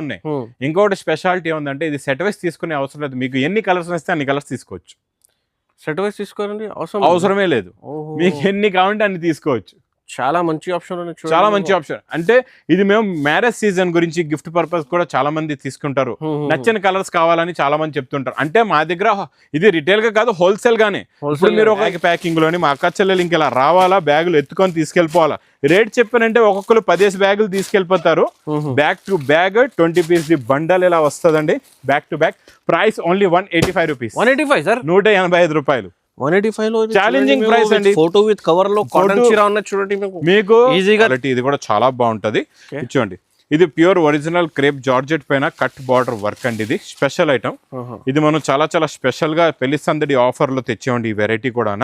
ఉన్నాయి. ఇంకొకటి స్పెషాలిటీ ఏముందంటే ఇది సెట్ వైస్ తీసుకునే అవసరం లేదు. మీకు ఎన్ని కలర్స్ వస్తే అన్ని కలర్స్ తీసుకోవచ్చు. సెట్ వైస్ తీసుకోవాలండి అవసరమే లేదు. మీకు ఎన్ని కావాలంటే అన్ని తీసుకోవచ్చు. చాలా మంచి ఆప్షన్, చాలా మంచి ఆప్షన్. అంటే ఇది మేము మ్యారేజ్ సీజన్ గురించి గిఫ్ట్ పర్పస్ కూడా చాలా మంది తీసుకుంటారు. నచ్చిన కలర్స్ కావాలని చాలా మంది చెప్తుంటారు. అంటే మా దగ్గర ఇది రిటైల్ గా కాదు, హోల్సేల్ గానే. ఇప్పుడు మీరు ఒక ప్యాకింగ్ లోని మా అక్క చెల్లెలు ఇంక ఇలా రావాలా, బ్యాగులు ఎత్తుకొని తీసుకెళ్లిపోవాలా. రేట్ చెప్పానంటే ఒక్కొక్కరు 10 బ్యాగులు తీసుకెళ్లిపోతారు. Back to bag 20 piece bundle ఇలా వస్తుందండి. Back to back price only 185 rupees. 185 sir, 185 రూపాయలు. 185 లో ఛాలెంజింగ్ ప్రైస్ అండి. ఫోటో విత్ కవర్ లో కాటన్ చీర ఉన్న చూడండి మీకు ఈజీగా. ఇది కూడా చాలా బాగుంటది. చూడండి, ఇది ప్యూర్ ఒరిజినల్ క్రేప్ జార్జెట్ పైన కట్ బార్డర్ వర్క్ అండి. ఇది స్పెషల్ ఐటమ్. ఇది మనం చాలా చాలా స్పెషల్ గా పెళ్లి సందడి ఆఫర్ లో తెచ్చామండి. ఈ వెరైటీ కూడా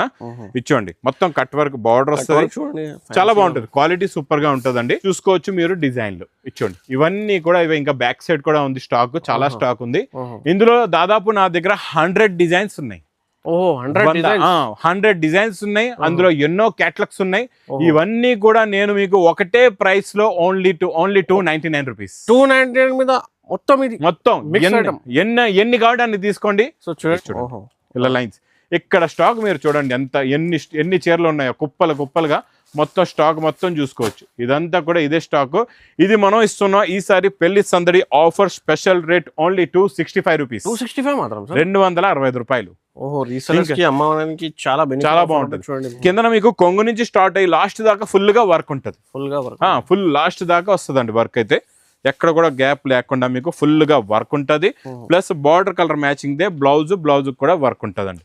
ఇచ్చోండి. మొత్తం కట్ వర్క్ బార్డర్ వస్తుంది. చాలా బాగుంటది, క్వాలిటీ సూపర్ గా ఉంటదండి. చూసుకోవచ్చు మీరు డిజైన్లు. ఇచ్చోండి, ఇవన్నీ కూడా ఇవి ఇంకా బ్యాక్ సైడ్ కూడా ఉంది స్టాక్, చాలా స్టాక్ ఉంది. ఇందులో దాదాపు నా దగ్గర 100 డిజైన్స్ ఉన్నాయి. 100 డిజైన్స్ ఉన్నాయి. అందులో ఎన్నో క్యాటలాగ్స్ ఉన్నాయి. ఇవన్నీ కూడా నేను మీకు ఒకటే ప్రైస్ లో ఓన్లీ 299 రూపీస్. 299 మీద మొత్తం ఎన్ని కావాలి అన్ని తీసుకోండి. సో చూడండి ఇలా లైన్స్. ఇక్కడ స్టాక్ మీరు చూడండి ఎంత ఎన్ని చీరలు ఉన్నాయో, కుప్పలుగా మొత్తం స్టాక్ మొత్తం చూసుకోవచ్చు. ఇదంతా కూడా ఇదే స్టాక్. ఇది మనం ఇస్తున్నాం ఈసారి పెళ్లి సందడి offer special rate only 265 rupees. 265 మాత్రం, 265 రూపాయలు. చాలా బాగుంటుంది. కింద మీకు కొంగు నుంచి స్టార్ట్ అయ్యి లాస్ట్ దాకా ఫుల్ గా వర్క్ ఉంటుంది. ఫుల్ లాస్ట్ దాకా వస్తుందండి వర్క్. అయితే ఎక్కడ కూడా గ్యాప్ లేకుండా మీకు ఫుల్ గా వర్క్ ఉంటుంది. Plus border colour matching they blouse కూడా వర్క్ ఉంటుందండి.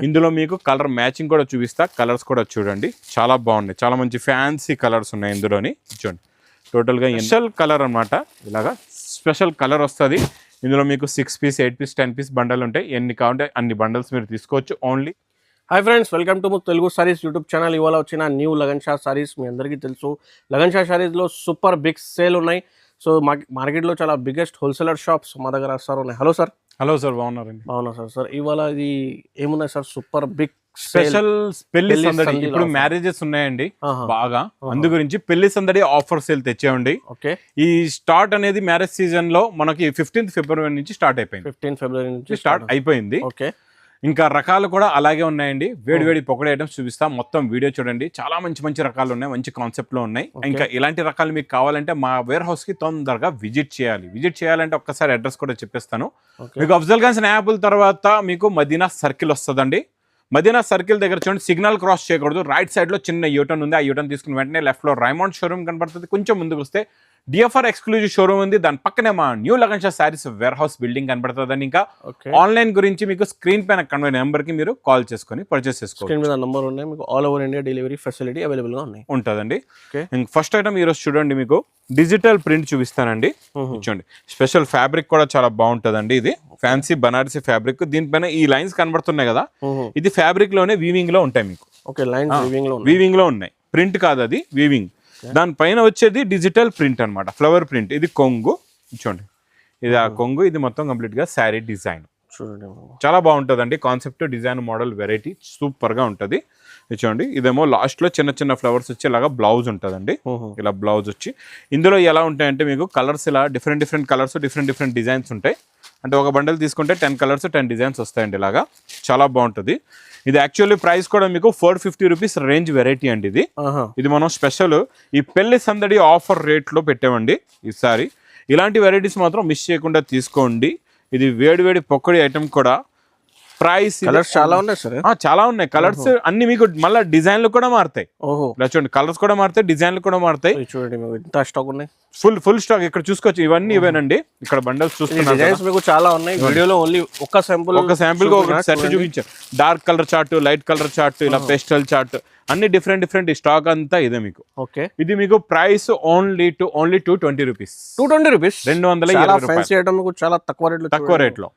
ఇందులో మీకు కలర్ మ్యాచింగ్ కూడా చూపిస్తా. కలర్స్ కూడా చూడండి, చాలా బాగున్నాయి. చాలా మంచి ఫ్యాన్సీ కలర్స్ ఉన్నాయి ఇందులోని. చూడండి, టోటల్ గా స్పెషల్ కలర్ అన్నమాట. ఇలాగా స్పెషల్ కలర్ వస్తుంది. ఇందులో మీకు 6 పీస్ 8 పీస్ 10 పీస్ బండల్ ఉంటాయి. ఎన్ని కావాలంటే అన్ని బండల్స్ మీరు తీసుకోవచ్చు ఓన్లీ. Hi friends, welcome to Telugu sarees YouTube channel. ఇవాళ వచ్చిన న్యూ లగన్ షా సారీస్. మీ అందరికీ తెలుసు, లగన్ షా సారీస్లో సూపర్ బిగ్ సేల్ ఉన్నాయి. సో మార్కెట్లో చాలా బిగ్గెస్ట్ హోల్సేలర్ షాప్స్ మా దగ్గర సార్ ఉన్నాయి. Hello sir. హలో సార్, బాగున్నారండి? బాగున్నా సార్. ఇవాళ ఇది ఏమున్నాయి సార్? సూపర్ బిగ్ స్పెషల్ పెళ్లి సందడి. ఇప్పుడు మ్యారేజెస్ ఉన్నాయండి బాగా, అందు గురించి పెళ్లి సందడి ఆఫర్ సేల్ తెచ్చామండి. ఈ స్టార్ట్ అనేది మ్యారేజ్ సీజన్ లో మనకి 15th ఫిబ్రవరి నుంచి స్టార్ట్ అయిపోయింది. 15 ఫిబ్రవరి నుంచి స్టార్ట్ అయిపోయింది. ఇంకా రకాలు కూడా అలాగే ఉన్నాయండి. వేడి పొక్కడి ఐటమ్స్ చూపిస్తా. మొత్తం వీడియో చూడండి. చాలా మంచి రకాలు ఉన్నాయి, మంచి కాన్సెప్ట్ లో ఉన్నాయి. ఇంకా ఇలాంటి రకాలు మీకు కావాలంటే మా వేర్ హౌస్ కి తొందరగా విజిట్ చేయాలంటే ఒక్కసారి అడ్రస్ కూడా చెప్పేస్తాను. మీకు అఫ్జల్ ఖాన్ యాపిల్ తర్వాత మీకు మదీనా సర్కిల్ వస్తుందండి. మదీనా సర్కిల్ దగ్గర చూడండి, సిగ్నల్ క్రాస్ చేయకూడదు. రైట్ సైడ్ లో చిన్న యూటర్న్ ఉంది. ఆ యూటర్న్ తీసుకుని వెంటనే లెఫ్ట్ లో రైమండ్ షోరూమ్ కనబడుతుంది. కొంచెం ముందుకు వస్తే డిఎఫ్ఆర్ ఎక్స్క్లూజివ్ షోరూమ్ ఉంది. దాని పక్కనే మా new Lagan Sha sarees warehouse building కనబడుతుందని. ఇంకా ఆన్లైన్ గురించి మీకు స్క్రీన్ పైన కనబడే నెంబర్ కి మీరు కాల్ చేసుకొని పర్చేస్ చేసుకోవచ్చు. All over India delivery facility available గా ఉంటుందండి. ఫస్ట్ ఐటమ్ ఈరోజు చూడండి, మీకు డిజిటల్ ప్రింట్ చూపిస్తానండి. చూడండి, స్పెషల్ ఫ్యాబ్రిక్ కూడా చాలా బాగుంటుందండి. ఇది ఫ్యాన్సీ బనారసీ ఫ్యాబ్రిక్. దీనిపైన ఈ లైన్స్ కనబడుతున్నాయి కదా, ఇది ఫ్యాబ్రిక్ లోనే వీవింగ్ లో ఉంటాయి. మీకు వీవింగ్ లో ఉన్నాయి, ప్రింట్ కాదు, అది వీవింగ్. దానిపైన వచ్చేది డిజిటల్ ప్రింట్ అన్నమాట, ఫ్లవర్ ప్రింట్. ఇది కొంగు చూడండి, ఇది ఆ కొంగు. ఇది మొత్తం కంప్లీట్ గా శారీ డిజైన్. చూడండి, చాలా బాగుంటుందండి. Concept, design, model, variety super గా ఉంటది. చూడండి, ఇదేమో లాస్ట్ లో చిన్న ఫ్లవర్స్ వచ్చి ఇలాగా బ్లౌజ్ ఉంటుందండి. ఇలా బ్లౌజ్ వచ్చి ఇందులో ఎలా ఉంటాయంటే మీకు కలర్స్ ఇలా డిఫరెంట్ కలర్స్, డిఫరెంట్ డిజైన్స్ ఉంటాయి. అంటే ఒక బండల్ తీసుకుంటే 10 కలర్స్ 10 డిజైన్స్ వస్తాయండి. ఇలాగా చాలా బాగుంటుంది. ఇది యాక్చువల్లీ ప్రైస్ కూడా మీకు 450 రూపీస్ రేంజ్ వెరైటీ అండి. ఇది మనం స్పెషల్ ఈ పెళ్లి సందడి ఆఫర్ రేట్ లో పెట్టామండి ఈసారి. ఇలాంటి వెరైటీస్ మాత్రం మిస్ చేయకుండా తీసుకోండి. ఇది వేడి పొక్కడి ఐటమ్ కూడా. ప్రైస్ చాలా ఉన్నాయి సార్, చాలా ఉన్నాయి కలర్స్ అన్ని. మీకు మళ్ళీ డిజైన్లు కూడా మారుతాయి. ఇలా చూడండి, కలర్స్ కూడా మారుతాయి, డిజైన్లు కూడా మారుతాయి. చూడండి, స్టాక్ ఉన్నాయి, ఫుల్ స్టాక్. ఇక్కడ చూసుకోవచ్చు, ఇవన్నీ ఇవేనండి. ఇక్కడ బండల్స్ చూస్తున్నారు, చాలా ఉన్నాయి. వీడియోలో ఓన్లీ ఒక శాంపుల్ గా ఒక సెట్ చూపించారు. Dark colour chart, light colour chart, ఇలా పేస్టల్ చార్ట్, అన్ని డిఫరెంట్ స్టాక్ అంతా ఇదే మీకు. ఇది మీకు ప్రైస్ ఓన్లీ 220 రూపీస్. 220 రూపీస్, 220 రూపాయలు. చాలా తక్కువ రేట్ లో.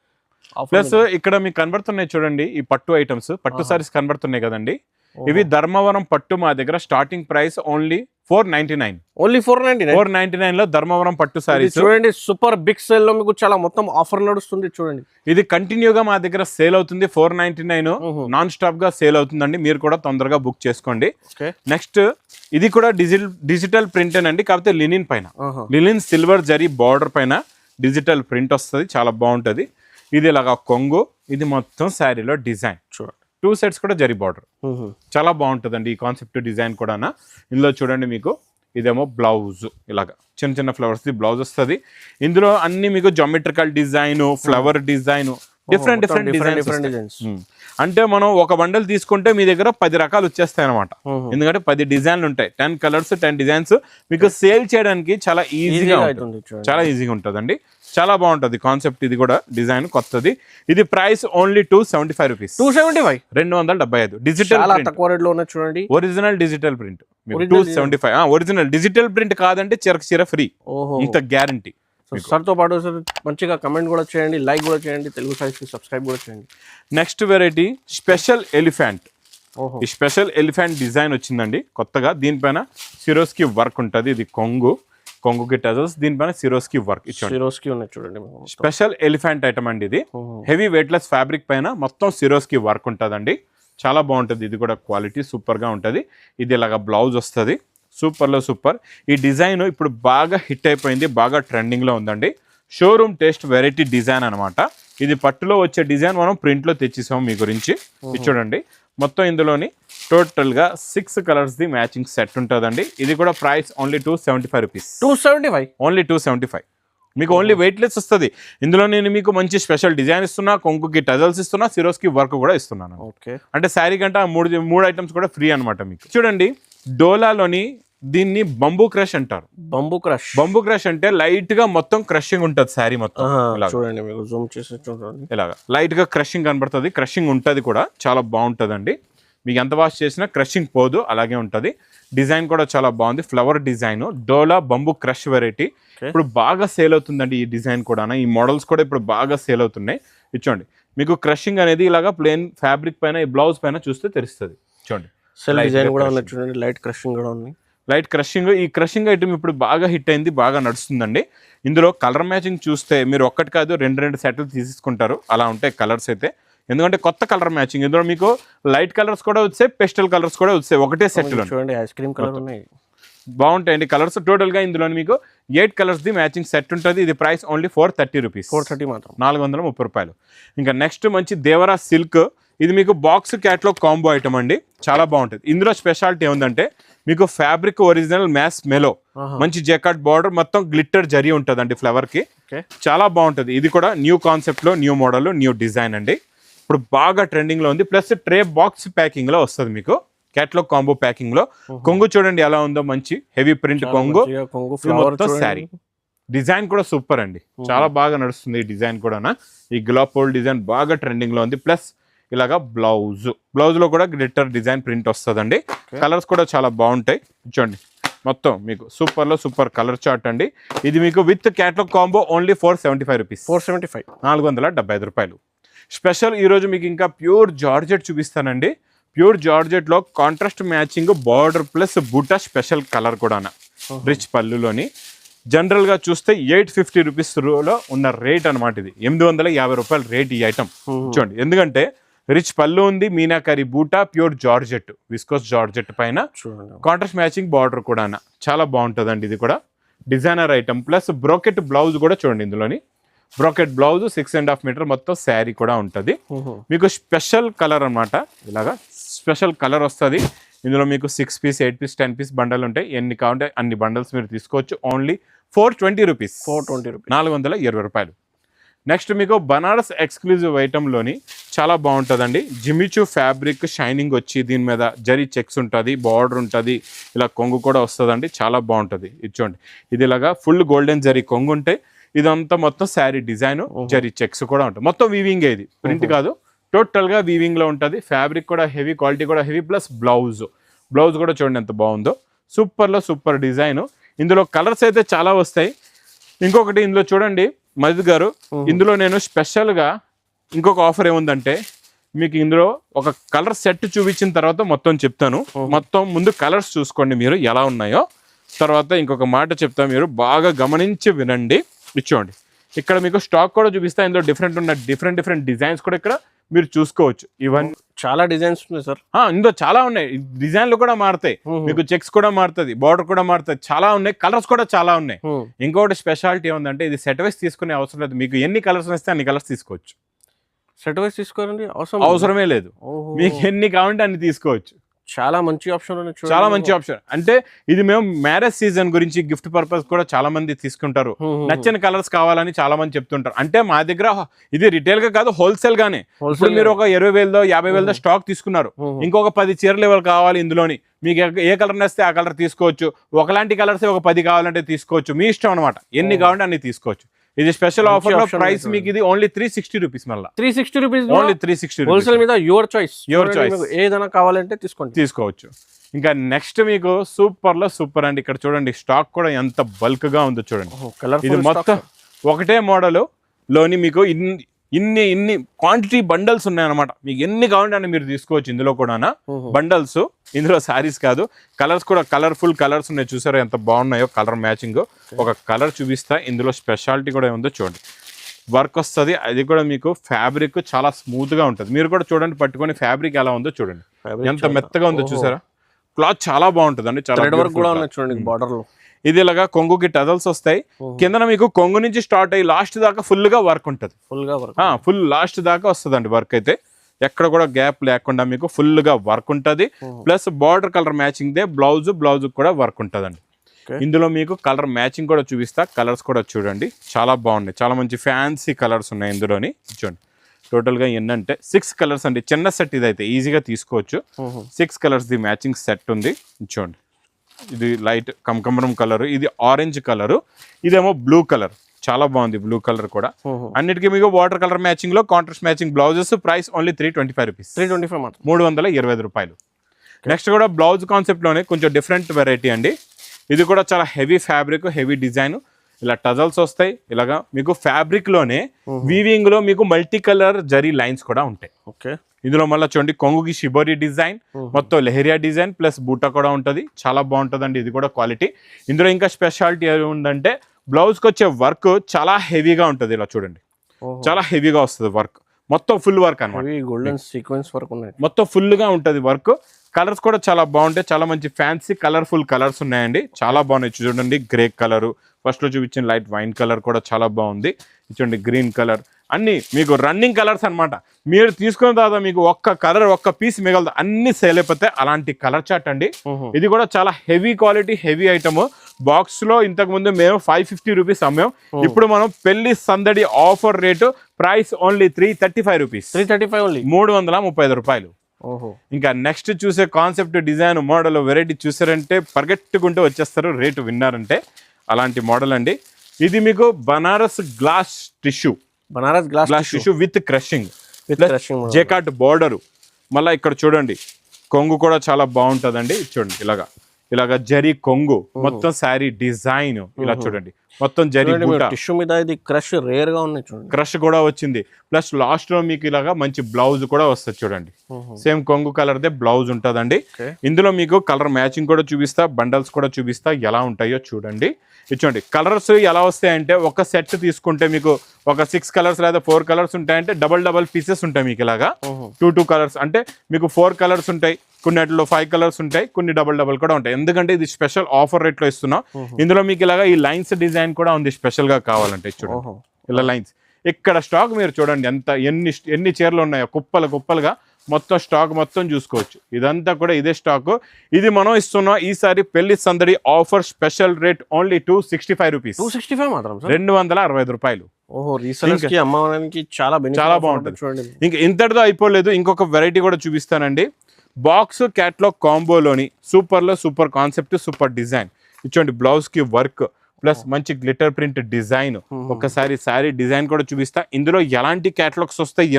ప్లస్ ఇక్కడ మీకు కనబడుతున్నాయి చూడండి, ఈ పట్టు ఐటమ్స్, పట్టు సారీస్ కనబడుతున్నాయి కదండి. ఇవి ధర్మవరం పట్టు. మా దగ్గర స్టార్టింగ్ ప్రైస్ ఓన్లీ 499. ఓన్లీ 499 లో ధర్మవరం పట్టు సారీస్. చూడండి, సూపర్ బిగ్ సేల్ లో మీకు చాలా మొత్తం ఆఫర్ నడుస్తుంది. చూడండి, ఇది కంటిన్యూగా మా దగ్గర సేల్ అవుతుంది. 499 నాన్ స్టాప్ గా సేల్ అవుతుందండి. మీరు కూడా తొందరగా బుక్ చేసుకోండి. నెక్స్ట్ ఇది కూడా డిజిటల్ ప్రింట్ అండి, కాకపోతే లినిన్ పైన, లినిన్ సిల్వర్ జరీ బార్డర్ పైన డిజిటల్ ప్రింట్ వస్తుంది, చాలా బాగుంటుంది. ఇది ఇలాగా కొంగు, ఇది మొత్తం శారీలో డిజైన్ చూడండి. 2 సెట్స్ కూడా జరీ బార్డర్, చాలా బాగుంటుందండి ఈ కాన్సెప్ట్ డిజైన్ కూడా. ఇందులో చూడండి మీకు ఇదేమో బ్లౌజ్, ఇలాగా చిన్న చిన్న ఫ్లవర్స్ బ్లౌజ్ వస్తుంది. ఇందులో అన్ని మీకు geometrical design, flower design, different designs. అంటే మనం ఒక బండల్ తీసుకుంటే మీ దగ్గర 10 రకాలు వచ్చేస్తాయి అనమాట. ఎందుకంటే 10 డిజైన్లు ఉంటాయి, 10 కలర్స్ 10 డిజైన్స్. మీకు సేల్ చేయడానికి చాలా ఈజీగా ఉంటుంది, చాలా ఈజీగా ఉంటుందండి. చాలా బాగుంటుంది కాన్సెప్ట్. ఇది కూడా డిజైన్ కొత్తది. ఇది ప్రైస్ ఓన్లీ 275 రూపీస్. 275 డిజిటల్ తక్కువ రేట్ లో ఉన్నది చూడండి. Original digital print 275. Original digital print కాదంటే చీర ఫ్రీ, ఇంత గ్యారంటీ. సార్ తో పాటు సార్ మంచిగా కమెంట్ కూడా చేయండి, లైక్ కూడా చేయండి, తెలుగు సైజ్ కి సబ్స్క్రైబ్ కూడా చేయండి. Next variety special elephant. ఈ స్పెషల్ ఎలిఫెంట్ డిజైన్ వచ్చిందండి కొత్తగా. దీనిపైన సిరోస్కి వర్క్ ఉంటుంది. ఇది కొంగుకి టజల్స్, దీనిపైన సిరోస్కి వర్క్ ఇచ్చాడు. సిరోస్కి ఉన్నాయి చూడండి. స్పెషల్ ఎలిఫెంట్ ఐటమ్ అండి ఇది. హెవీ వెయిట్లెస్ ఫ్యాబ్రిక్ పైన మొత్తం సిరోస్కి వర్క్ ఉంటుందండి. చాలా బాగుంటుంది. ఇది కూడా క్వాలిటీ సూపర్ గా ఉంటుంది. ఇది ఇలాగా బ్లౌజ్ వస్తుంది, సూపర్లో సూపర్. ఈ డిజైన్ ఇప్పుడు బాగా హిట్ అయిపోయింది, బాగా ట్రెండింగ్లో ఉందండి. షోరూమ్ టేస్ట్ వెరైటీ డిజైన్ అనమాట. ఇది పట్టులో వచ్చే డిజైన్ మనం ప్రింట్లో తెచ్చేసాము మీ గురించి. ఇది చూడండి మొత్తం ఇందులోని టోటల్గా 6 కలర్స్ది మ్యాచింగ్ సెట్ ఉంటుందండి. ఇది కూడా ప్రైస్ ఓన్లీ 275 రూపీస్. 275 ఓన్లీ 275. మీకు ఓన్లీ వెయిట్లెస్ వస్తుంది. ఇందులో నేను మీకు మంచి స్పెషల్ డిజైన్ ఇస్తున్నా, కొంగుకి టజల్స్ ఇస్తున్నా, సిరోస్కి వర్క్ కూడా ఇస్తున్నాను. ఓకే, అంటే శారీ కంటే మూడు ఐటమ్స్ కూడా ఫ్రీ అనమాట మీకు. చూడండి డోలాలోని దీన్ని బంబూ క్రష్ అంటారు. బంబూ క్రష్ అంటే లైట్ గా మొత్తం క్రషింగ్ ఉంటుంది శారీ మొత్తం. చూడండి మీకు జూమ్ చేసి చూడండి, ఇలాగా లైట్ గా క్రషింగ్ కనబడుతుంది. క్రషింగ్ ఉంటుంది కూడా, చాలా బాగుంటుందండి. మీకు ఎంత వాష్ చేసినా క్రషింగ్ పోదు, అలాగే ఉంటుంది. డిజైన్ కూడా చాలా బాగుంది, ఫ్లవర్ డిజైన్. డోలా బంబూ క్రష్ వెరైటీ ఇప్పుడు బాగా సేల్ అవుతుందండి. ఈ డిజైన్ కూడా, ఈ మోడల్స్ కూడా ఇప్పుడు బాగా సేల్ అవుతున్నాయి. ఇచ్చోండి మీకు క్రషింగ్ అనేది ఇలాగా ప్లెయిన్ ఫ్యాబ్రిక్ పైన, ఈ బ్లౌజ్ పైన చూస్తే తెలుస్తుంది. చూడండి డిజైన్ కూడా ఉంది చూడండి, లైట్ క్రషింగ్ కూడా ఉంది. లైట్ క్రషింగ్, ఈ క్రషింగ్ ఐటమ్ ఇప్పుడు బాగా హిట్ అయింది, బాగా నడుస్తుందండి. ఇందులో కలర్ మ్యాచింగ్ చూస్తే మీరు ఒక్కటి కాదు 2 సెట్లు తీసుకుంటారు, అలా ఉంటాయి కలర్స్ అయితే. ఎందుకంటే కొత్త కలర్ మ్యాచింగ్. ఇందులో మీకు లైట్ కలర్స్ కూడా వచ్చాయి, పెస్టల్ కలర్స్ కూడా వచ్చాయి ఒకటే సెట్ లో. చూడండి ఐస్ క్రీమ్ కలర్ ఉన్నాయి, బాగుంటాయండి కలర్స్. టోటల్ గా ఇందులో మీకు 8 కలర్స్ ది మ్యాచింగ్ సెట్ ఉంటుంది. ఇది ప్రైస్ ఓన్లీ 430 రూపీస్. 430 మాత్రం, 430 రూపాయలు. ఇంకా నెక్స్ట్ మంచి దేవరా సిల్క్. ఇది మీకు బాక్స్ క్యాట్లాగ్ కాంబో ఐటమ్ అండి, చాలా బాగుంటుంది. ఇందులో స్పెషాలిటీ ఏముందంటే మీకు ఫ్యాబ్రిక్ ఒరిజినల్ మ్యాస్ మెలో, మంచి జెకార్డ్ బార్డర్, మొత్తం గ్లిట్టర్ జరీ ఉంటుందండి ఫ్లవర్ కి. చాలా బాగుంటుంది. ఇది కూడా న్యూ కాన్సెప్ట్ లో, న్యూ మోడల్, న్యూ డిజైన్ అండి. ఇప్పుడు బాగా ట్రెండింగ్ లో ఉంది. ప్లస్ ట్రే బాక్స్ ప్యాకింగ్ లో వస్తుంది మీకు, క్యాట్లాగ్ కాంబో ప్యాకింగ్ లో. కొంగు చూడండి ఎలా ఉందో, మంచి హెవీ ప్రింట్ కొంగు. మొత్తం శారీ డిజైన్ కూడా సూపర్ అండి, చాలా బాగా నడుస్తుంది ఈ డిజైన్ కూడా. ఈ గ్లోపోల్ డిజైన్ బాగా ట్రెండింగ్ లో ఉంది. ప్లస్ ఇలాగా బ్లౌజ్ లో కూడా గ్లిట్టర్ డిజైన్ ప్రింట్ వస్తుందండి. కలర్స్ కూడా చాలా బాగుంటాయి. చూడండి మొత్తం మీకు సూపర్ లో సూపర్ కలర్ చార్ట్ అండి. ఇది మీకు with catalogue combo only 475 rupees. 475 రూపాయలు. స్పెషల్ ఈ రోజు మీకు ఇంకా ప్యూర్ జార్జెట్ చూపిస్తానండి. ప్యూర్ జార్జెట్ లో కాంట్రాస్ట్ మ్యాచింగ్ బార్డర్ ప్లస్ బూటా స్పెషల్ కలర్ కూడా, రిచ్ పళ్ళులోని. జనరల్ గా చూస్తే 850 రూపీస్ లో ఉన్న రేట్ అనమాట. ఇది 850 రూపాయల రేట్ ఈ ఐటమ్. చూడండి ఎందుకంటే రిచ్ పళ్ళు ఉంది, మీనాకరి బూటా, ప్యూర్ జార్జెట్, విస్కోస్ జార్జెట్ పైన కాంట్రాస్ట్ మ్యాచింగ్ బార్డర్ కూడా, చాలా బాగుంటుందండి. ఇది కూడా designer item. Plus brocade blouse కూడా చూడండి, ఇందులోని బ్రోకెట్ బ్లౌజ్ 6.5 మీటర్ మొత్తం శారీ కూడా ఉంటుంది. మీకు స్పెషల్ కలర్ అనమాట, ఇలాగా స్పెషల్ కలర్ వస్తుంది. ఇందులో మీకు 6 పీస్ 8 పీస్ 10 పీస్ బండల్ ఉంటాయి. ఎన్ని కావాలంటే అన్ని బండల్స్ మీరు తీసుకోవచ్చు. Only 420 rupees. 420 రూపాయలు. నెక్స్ట్ మీకు బనారస్ ఎక్స్క్లూజివ్ ఐటెంలోని చాలా బాగుంటుందండి. జిమిచూ ఫ్యాబ్రిక్ షైనింగ్ వచ్చి దీని మీద జరీ చెక్స్ ఉంటుంది, బార్డర్ ఉంటుంది, ఇలా కొంగు కూడా వస్తుందండి, చాలా బాగుంటుంది. ఇది చూడండి, ఇది ఇలాగా ఫుల్ గోల్డెన్ జరీ కొంగు ఉంటే ఇదంతా మొత్తం శారీ డిజైన్, జరీ చెక్స్ కూడా ఉంటుంది. మొత్తం వీవింగ్, ఇది ప్రింట్ కాదు, టోటల్ గా వీవింగ్ లో ఉంటుంది. ఫ్యాబ్రిక్ కూడా హెవీ, క్వాలిటీ కూడా హెవీ. ప్లస్ బ్లౌజ్ కూడా చూడండి ఎంత బాగుందో, సూపర్ లో సూపర్ డిజైన్. ఇందులో కలర్స్ అయితే చాలా వస్తాయి. ఇంకొకటి ఇందులో చూడండి మజిద్ గారు, ఇందులో నేను స్పెషల్ గా ఇంకొక ఆఫర్ ఏముందంటే, మీకు ఇందులో ఒక కలర్ సెట్ చూపించిన తర్వాత మొత్తం చెప్తాను. మొత్తం ముందు కలర్స్ చూసుకోండి మీరు ఎలా ఉన్నాయో, తర్వాత ఇంకొక మాట చెప్తా, మీరు బాగా గమనించి వినండి. ఇచ్చోండి, ఇక్కడ మీకు స్టాక్ కూడా చూపిస్తా. ఇందులో డిఫరెంట్ డిజైన్స్ కూడా ఇక్కడ మీరు చూసుకోవచ్చు. ఇవన్నీ చాలా డిజైన్స్ ఉన్నాయి సార్. ఇందులో చాలా ఉన్నాయి, డిజైన్లు కూడా మారుతాయి మీకు, చెక్స్ కూడా మారుతుంది, బార్డర్ కూడా మారుతుంది, చాలా ఉన్నాయి, కలర్స్ కూడా చాలా ఉన్నాయి. ఇంకొకటి స్పెషాలిటీ ఏంటంటే ఇది సెట్ వైస్ తీసుకునే అవసరం లేదు, మీకు ఎన్ని కలర్స్ వస్తే అన్ని కలర్స్ తీసుకోవచ్చు. సెట్ వైస్ తీసుకోవాలండి అవసరమే లేదు, మీకు ఎన్ని కావాలంటే అన్ని తీసుకోవచ్చు. చాలా మంచి ఆప్షన్, చాలా మంచి ఆప్షన్. అంటే ఇది మేము మ్యారేజ్ సీజన్ గురించి గిఫ్ట్ పర్పస్ కూడా చాలా మంది తీసుకుంటారు, నచ్చిన కలర్స్ కావాలని చాలా మంది చెప్తుంటారు. అంటే మా దగ్గర ఇది రిటైల్ గా కాదు, హోల్సేల్ గానే. ఇప్పుడు మీరు ఒక 20,000 50,000 స్టాక్ తీసుకున్నారు, ఇంకొక 10 చీరలు ఇవాళ కావాలి ఇందులోని, మీకు ఏ కలర్ నచ్చితే ఆ కలర్ తీసుకోవచ్చు. ఒకలాంటి కలర్స్ ఒక 10 కావాలంటే తీసుకోవచ్చు, మీ ఇష్టం అనమాట, ఎన్ని కావాలంటే అన్ని తీసుకోవచ్చు. ఇది స్పెషల్ ఆఫర్ లో ప్రైస్ మీకు ఇది ఓన్లీ 360 రూపీస్. మళ్ళీ 360 రూపీస్, ఓన్లీ 360 హోల్సేల్ మీద. యువర్ చాయిస్, ఏదైనా కావాలంటే తీసుకోవచ్చు. ఇంకా నెక్స్ట్ మీకు సూపర్ లో సూపర్ అండి. ఇక్కడ చూడండి స్టాక్ కూడా ఎంత బల్క్ గా ఉందో చూడండి. ఇది మొత్తం ఒకటే మోడల్ లోని మీకు ఇన్ని క్వాంటిటీ బండల్స్ ఉన్నాయన్నమాట. మీకు ఎన్ని కావాలంటే అని మీరు తీసుకోవచ్చు. ఇందులో కూడా బండల్స్, ఇందులో శారీస్ కాదు, కలర్స్ కూడా కలర్ఫుల్ కలర్స్ ఉన్నాయి. చూసారా ఎంత బాగున్నాయో కలర్ మ్యాచింగ్. ఒక కలర్ చూపిస్తా, ఇందులో స్పెషాలిటీ కూడా ఉందో చూడండి. వర్క్ వస్తుంది, అది కూడా మీకు ఫ్యాబ్రిక్ చాలా స్మూత్ గా ఉంటుంది. మీరు కూడా చూడండి, పట్టుకొని ఫ్యాబ్రిక్ ఎలా ఉందో చూడండి, ఎంత మెత్తగా ఉందో చూసారా. క్లాత్ చాలా బాగుంటుంది అండి, చాలా చూడండి బార్డర్ లో. ఇది ఇలాగా కొంగుకి టజల్స్ వస్తాయి, కింద మీకు కొంగు నుంచి స్టార్ట్ అయ్యి లాస్ట్ దాకా ఫుల్ గా వర్క్ ఉంటుంది. ఫుల్ లాస్ట్ దాకా వస్తుందండి వర్క్ అయితే, ఎక్కడ కూడా గ్యాప్ లేకుండా మీకు ఫుల్ గా వర్క్ ఉంటుంది. Plus border colour matching they blouse కూడా వర్క్ ఉంటుందండి. ఇందులో మీకు కలర్ మ్యాచింగ్ కూడా చూపిస్తా, కలర్స్ కూడా చూడండి చాలా బాగున్నాయి, చాలా మంచి ఫ్యాన్సీ కలర్స్ ఉన్నాయి ఇందులోని. చూడండి టోటల్ గా ఏంటంటే 6 కలర్స్ అండి, చిన్న సెట్ ఇదైతే ఈజీగా తీసుకోవచ్చు. 6 కలర్స్ ది మ్యాచింగ్ సెట్ ఉంది. చూడండి ఇది లైట్ కమకమరం కలర్, ఇది ఆరెంజ్ కలర్, ఇదేమో బ్లూ కలర్, చాలా బాగుంది బ్లూ కలర్ కూడా. అన్నిటికీ మీకు వాటర్ కలర్ మ్యాచింగ్ లో contrast matching blouses. Price only 325 rupees, 325 రూపాయలు. నెక్స్ట్ కూడా బ్లౌజ్ కాన్సెప్ట్ లోనే కొంచెం డిఫరెంట్ వెరైటీ అండి. ఇది కూడా చాలా హెవీ ఫ్యాబ్రిక్, హెవీ డిజైన్, ఇలా టజల్స్ వస్తాయి. ఇలాగా మీకు ఫ్యాబ్రిక్ లోనే వీవింగ్ లో మీకు మల్టీ కలర్ జరీ లైన్స్ కూడా ఉంటాయి. ఇందులో మళ్ళీ చూడండి కొంగుకి షిబోరి డిజైన్, మొత్తం లెహరియా డిజైన్ ప్లస్ బూటా కూడా ఉంటుంది, చాలా బాగుంటుందండి ఇది కూడా క్వాలిటీ. ఇందులో ఇంకా స్పెషాలిటీ ఏముందంటే బ్లౌజ్కి వచ్చే వర్క్ చాలా హెవీగా ఉంటుంది. ఇలా చూడండి చాలా హెవీగా వస్తుంది వర్క్, మొత్తం ఫుల్ వర్క్ అన్నమాట, గోల్డెన్ సీక్వెన్స్ వర్క్ ఉన్నాయి, మొత్తం ఫుల్ గా ఉంటుంది వర్క్. కలర్స్ కూడా చాలా బాగుంటాయి, చాలా మంచి ఫ్యాన్సీ కలర్ఫుల్ కలర్స్ ఉన్నాయండి, చాలా బాగున్నాయి. చూడండి గ్రే కలర్, ఫస్ట్ లో చూపించిన లైట్ వైన్ కలర్ కూడా చాలా బాగుంది. చూడండి గ్రీన్ కలర్, అన్ని మీకు రన్నింగ్ కలర్స్ అన్నమాట. మీరు తీసుకున్న తర్వాత మీకు ఒక్క కలర్ ఒక్క పీస్ మిగలదు, అన్ని సేల్ అయిపోతాయి. అలాంటి కలర్ చార్ట్ అండి. ఇది కూడా చాలా heavy quality, heavy item. Box లో ఇంతకు ముందు మేము 550 రూపీస్ అమ్మాం, ఇప్పుడు మనం పెళ్లి సందడి offer rate price only 335 rupees, 335 రూపాయలు. ఇంకా నెక్స్ట్ చూసే కాన్సెప్ట్, డిజైన్, మోడల్, వెరైటీ చూసారంటే పరిగెట్టుకుంటూ వచ్చేస్తారు రేటు విన్నారంటే. అలాంటి మోడల్ అండి. ఇది మీకు Banaras glass tissue with crushing, జేకాట్ border. మళ్ళీ ఇక్కడ చూడండి కొంగు కూడా చాలా బాగుంటుందండి. చూడండి ఇలాగా జరీ కొంగు, మొత్తం శారీ డిజైన్ ఇలా చూడండి, మొత్తం జరీ టిష్యూ మీద ఇది క్రష్ రేర్ గా ఉన్నాయి చూడండి, క్రష్ కూడా వచ్చింది. ప్లస్ లాస్ట్ లో మీకు ఇలాగా మంచి బ్లౌజ్ కూడా వస్తుంది చూడండి, సేమ్ కొంగు కలర్ దే బ్లౌజ్ ఉంటుందండి. ఇందులో మీకు కలర్ మ్యాచింగ్ కూడా చూపిస్తా, బండల్స్ కూడా చూపిస్తా ఎలా ఉంటాయో చూడండి. చూడండి కలర్స్ ఎలా వస్తాయంటే ఒక సెట్ తీసుకుంటే మీకు ఒక 6 కలర్స్ లేదా 4 కలర్స్ ఉంటాయంటే డబల్ పీసెస్ ఉంటాయి మీకు ఇలాగా. 2 కలర్స్ అంటే మీకు 4 కలర్స్ ఉంటాయి, కొన్నిట్లో 5 కలర్స్ ఉంటాయి, కొన్ని డబల్ కూడా ఉంటాయి. ఎందుకంటే ఇది స్పెషల్ ఆఫర్ రేట్ లో ఇస్తున్నాం. ఇందులో మీకు ఇలాగా ఈ లైన్స్ డిజైన్ కూడా ఉంది స్పెషల్ గా కావాలంటే. చూడండి ఇలా లైన్స్, ఇక్కడ స్టాక్ మీరు చూడండి ఎంత ఎన్ని చీరలు ఉన్నాయో, కుప్పలుగా మొత్తం స్టాక్ మొత్తం చూసుకోవచ్చు. ఇదంతా కూడా ఇదే స్టాక్. ఇది మనం ఇస్తున్నాం ఈసారి పెళ్లి సందడి offer special rate only 265 rupees, 265 రూపాయలు. చాలా బాగుంటుంది. ఇంకా ఇంతటితో అయిపోలేదు, ఇంకొక వెరైటీ కూడా చూపిస్తానండి. బాక్స్ క్యాట్లాగ్ కాంబోలోని సూపర్ లో సూపర్ కాన్సెప్ట్, సూపర్ డిజైన్. ఇచ్చోండి బ్లౌజ్ కి వర్క్ ప్లస్ మంచి గ్లిటర్ ప్రింట్ డిజైన్. ఒకసారి శారీ డిజైన్ కూడా చూపిస్తా. ఇందులో ఎలాంటి క్యాటలాగ్స్ వస్తాయి,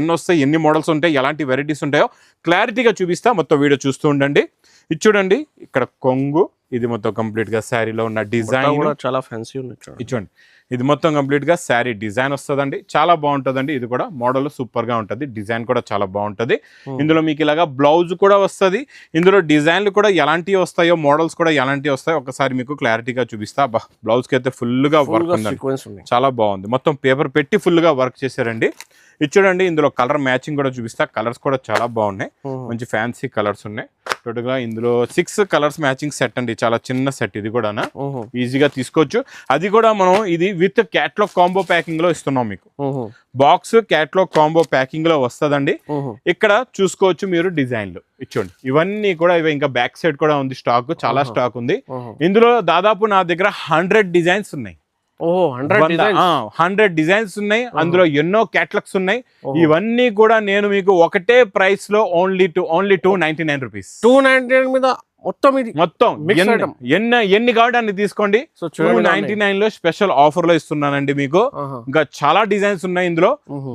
ఎన్ని మోడల్స్ ఉంటాయి, ఎలాంటి వెరైటీస్ ఉంటాయో క్లారిటీగా చూపిస్తా. మొత్తం వీడియో చూస్తూ ఉండండి. ఇది చూడండి ఇక్కడ కొంగు, ఇది మొత్తం కంప్లీట్ గా శారీలో ఉన్న డిజైన్ చాలా ఫ్యాన్సీ ఉంది. చూడండి ఇది మొత్తం కంప్లీట్ గా శారీ డిజైన్ వస్తుందండి, చాలా బాగుంటుందండి. ఇది కూడా మోడల్ సూపర్ గా ఉంటుంది, డిజైన్ కూడా చాలా బాగుంటుంది. ఇందులో మీకు ఇలాగా బ్లౌజ్ కూడా వస్తుంది. ఇందులో డిజైన్లు కూడా ఎలాంటివి వస్తాయో, మోడల్స్ కూడా ఎలాంటివి వస్తాయో ఒకసారి మీకు క్లారిటీగా చూపిస్తా. బ్లౌజ్ కి అయితే ఫుల్ గా వర్క్ ఉందండి, చాలా బాగుంది. మొత్తం పేపర్ పెట్టి ఫుల్ గా వర్క్ చేశారండి. ఇది చూడండి, ఇందులో కలర్ మ్యాచింగ్ కూడా చూపిస్తా. కలర్స్ కూడా చాలా బాగున్నాయి, మంచి ఫ్యాన్సీ కలర్స్ ఉన్నాయి. టోటల్ గా ఇందులో 6 కలర్స్ మ్యాచింగ్ సెట్ అండి, చాలా చిన్న సెట్ ఇది కూడా ఈజీగా తీసుకోవచ్చు. అది కూడా మనం ఇది విత్ క్యాట్లాగ్ కాంబో ప్యాకింగ్ లో ఇస్తున్నాం మీకు. బాక్స్ క్యాట్లాగ్ కాంబో ప్యాకింగ్ లో వస్తదండి. ఇక్కడ చూసుకోవచ్చు మీరు డిజైన్లు ఇచ్చోండి. ఇవన్నీ కూడా ఇవి ఇంకా బ్యాక్ సైడ్ కూడా ఉంది స్టాక్, చాలా స్టాక్ ఉంది. ఇందులో దాదాపు నా దగ్గర 100 డిజైన్స్ ఉన్నాయి. 100 డిజైన్స్ ఉన్నాయి. అందులో ఎన్నో క్యాటలాగ్స్ ఉన్నాయి. ఇవన్నీ కూడా నేను మీకు ఒకటే ప్రైస్ లో ఓన్లీ 299 రూపీస్. 299 మీద మొత్తం ఎన్ని కావాలి అన్ని తీసుకోండి. 299 లో స్పెషల్ ఆఫర్ లో ఇస్తున్నానండి మీకు. ఇంకా చాలా డిజైన్స్ ఉన్నాయి ఇందులో.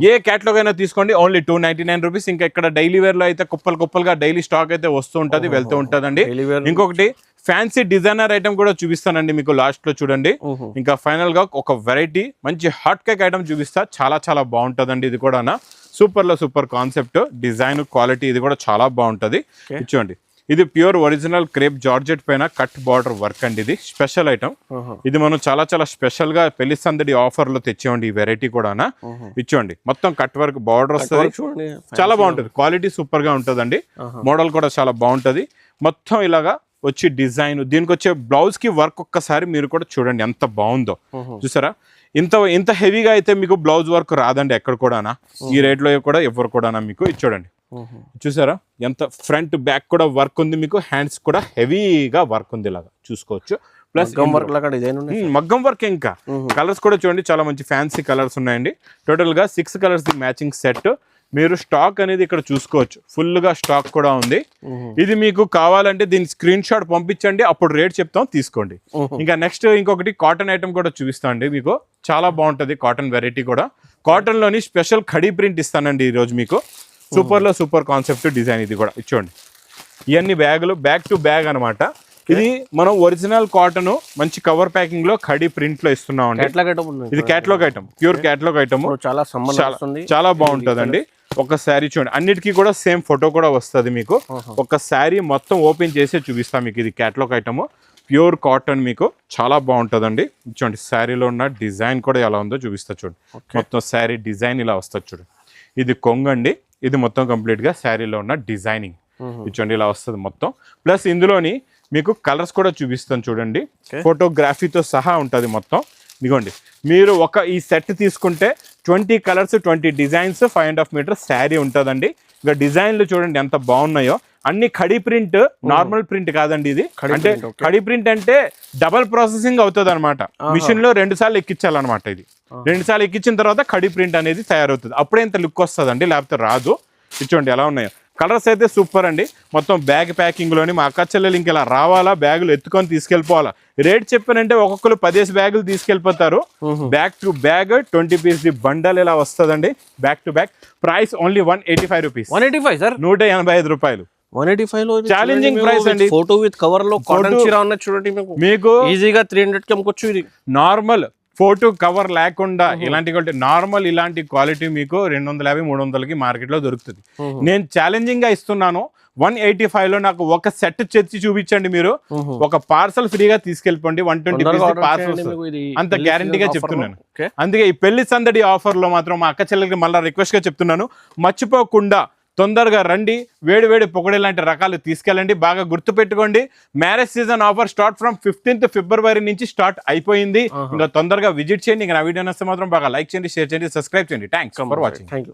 ఏ క్యాటలాగ్ అయినా తీసుకోండి, ఓన్లీ 299 రూపీస్. ఇంకా ఇక్కడ డైలీ వేర్ లో అయితే కుప్పలుగా డైలీ స్టాక్ అయితే వస్తూ ఉంటది, వెళ్తూ ఉంటదండి. ఇంకొకటి ఫ్యాన్సీ డిజైనర్ ఐటమ్ కూడా చూపిస్తానండి మీకు లాస్ట్ లో చూడండి. ఇంకా ఫైనల్ గా ఒక వెరైటీ మంచి హాట్ కేక్ ఐటమ్ చూపిస్తా, చాలా చాలా బాగుంటదండి. ఇది కూడా సూపర్ కాన్సెప్ట్, డిజైన్ క్వాలిటీ ఇది కూడా చాలా బాగుంటది. చూడండి, ఇది ప్యూర్ ఒరిజినల్ క్రేప్ జార్జెట్ పైన కట్ బార్డర్ వర్క్ అండి. ఇది స్పెషల్ ఐటమ్. ఇది మనం చాలా స్పెషల్ గా పెళ్లి సందడి ఆఫర్ లో తెచ్చేయండి. ఈ వెరైటీ కూడా ఇచ్చోండి, మొత్తం కట్ వర్క్ బార్డర్ వస్తుంది, చాలా బాగుంటది. క్వాలిటీ సూపర్ గా ఉంటదండి. మోడల్ కూడా చాలా బాగుంటది. మొత్తం ఇలాగా వచ్చి డిజైన్, దీనికి వచ్చే బ్లౌజ్ కి వర్క్ ఒక్కసారి మీరు కూడా చూడండి ఎంత బాగుందో. చూసారా, ఇంత హెవీగా అయితే మీకు బ్లౌజ్ వర్క్ రాదండి ఎక్కడ కూడా. ఈ రేట్ లో కూడా ఎవరు కూడా మీకు ఇది చూడండి. చూసారా ఎంత ఫ్రంట్ బ్యాక్ కూడా వర్క్ ఉంది మీకు. హ్యాండ్స్ కూడా హెవీగా వర్క్ ఉంది, ఇలాగా చూసుకోవచ్చు. ప్లస్ మగ్గం వర్క్. ఇంకా కలర్స్ కూడా చూడండి, చాలా మంచి ఫ్యాన్సీ కలర్స్ ఉన్నాయండి. టోటల్ గా 6 కలర్స్ ది మ్యాచింగ్ సెట్. మీరు స్టాక్ అనేది ఇక్కడ చూసుకోవచ్చు, ఫుల్ గా స్టాక్ కూడా ఉంది. ఇది మీకు కావాలంటే దీని స్క్రీన్ షాట్ పంపించండి, అప్పుడు రేట్ చెప్తాం, తీసుకోండి. ఇంకా నెక్స్ట్ ఇంకొకటి కాటన్ ఐటమ్ కూడా చూపిస్తా అండి మీకు. చాలా బాగుంటది కాటన్ వెరైటీ కూడా. కాటన్ లోని స్పెషల్ ఖడీ ప్రింట్ ఇస్తానండి ఈ రోజు మీకు. సూపర్ కాన్సెప్ట్ డిజైన్ ఇది కూడా ఇచ్చోండి. ఇవన్నీ బ్యాగులు బ్యాక్ టు బ్యాగ్ అనమాట. ఇది మనం ఒరిజినల్ కాటన్ మంచి కవర్ ప్యాకింగ్ లో ఖడీ ప్రింట్ లో ఇస్తున్నాం అండి. ఇది catalogue item, pure catalogue item, చాలా బాగుంటదండి. ఒక శారీ చూడండి, అన్నిటికీ కూడా సేమ్ ఫోటో కూడా వస్తుంది మీకు. ఒక శారీ మొత్తం ఓపెన్ చేసి చూపిస్తాం మీకు. ఇది క్యాటలాగ్ ఐటమ్, ప్యూర్ కాటన్, మీకు చాలా బాగుంటదండి. చూడండి శారీలో ఉన్న డిజైన్ కూడా ఎలా ఉందో చూపిస్తా చూడండి. మొత్తం శారీ డిజైన్ ఇలా వస్తుంది చూడండి. ఇది కొంగండి, ఇది మొత్తం కంప్లీట్ గా శారీలో ఉన్న డిజైనింగ్ చూడండి ఇలా వస్తుంది మొత్తం. ప్లస్ ఇందులోని మీకు కలర్స్ కూడా చూపిస్తాను చూడండి, ఫోటోగ్రఫీతో సహా ఉంటుంది మొత్తం. ఇదిగోండి, మీరు ఈ సెట్ తీసుకుంటే 20 కలర్స్ 20 డిజైన్స్ 5.5 మీటర్ శారీ ఉంటుందండి. ఇక డిజైన్లు చూడండి ఎంత బాగున్నాయో. అన్ని ఖడీ ప్రింట్, నార్మల్ ప్రింట్ కాదండి ఇది. అంటే ఖడీ ప్రింట్ అంటే డబల్ ప్రాసెసింగ్ అవుతుంది అనమాట. మిషన్ లో 2 సార్లు ఎక్కించాలన్నమాట. ఇది 2 సార్లు ఎక్కించిన తర్వాత ఖడీ ప్రింట్ అనేది తయారవుతుంది. అప్పుడే ఇంత లుక్ వస్తుందండి, లేకపోతే రాదు. చూడండి ఎలా ఉన్నాయో. కలర్స్ అయితే సూపర్ అండి. మొత్తం బ్యాగ్ ప్యాకింగ్ లోని మా అక్క చెల్లెలు ఇంక ఇలా రావాలా, బ్యాగులు ఎత్తుకొని తీసుకెళ్ళిపోవాలా. రేట్ చెప్పానంటే ఒక్కొక్కరు 10 బ్యాగులు తీసుకెళ్ళిపోతారు. Back to bag 20 piece the bundle ఇలా వస్తుందండి. Back to back price only 185 rupees. 185 sir, 185 రూపాయలు. 185 లో ఛాలెంజింగ్ ప్రైస్ అండి. ఫోటో విత్ కవర్ లో కాటన్ చీర ఉన్నది చూడండి మీకు ఈజీగా 300 కి అమ్ముకోవచ్చు. ఇది నార్మల్ ఫోటో కవర్ లేకుండా ఇలాంటి నార్మల్ ఇలాంటి క్వాలిటీ మీకు 250-300కి మార్కెట్ లో దొరుకుతుంది. నేను ఛాలెంజింగ్ గా ఇస్తున్నాను. 185 లో నాకు ఒక సెట్ తెచ్చి చూపించండి మీరు. ఒక పార్సల్ ఫ్రీగా తీసుకెళ్ళిపోండి. 120 పార్సల్ అంత గ్యారంటీగా చెప్తున్నాను. అందుకే ఈ పెళ్లి సందడి ఆఫర్ లో మాత్రం మా అక్క చెల్లెలకి మళ్ళీ రిక్వెస్ట్ గా చెప్తున్నాను, మర్చిపోకుండా తొందరగా రండి. వేడి పొగడే లాంటి రకాలు తీసుకెళ్ళండి. బాగా గుర్తుపెట్టుకోండి, marriage season offer start from 15th ఫిబ్రవరి నుంచి స్టార్ట్ అయిపోయింది. ఇంకా తొందరగా విజిట్ చేయండి. ఇంకా నా వీడియో నచ్చితే మాత్రం బాగా లైక్ చేయండి, షేర్ చేయండి, సబ్స్క్రైబ్ చేయండి. Thanks for watching.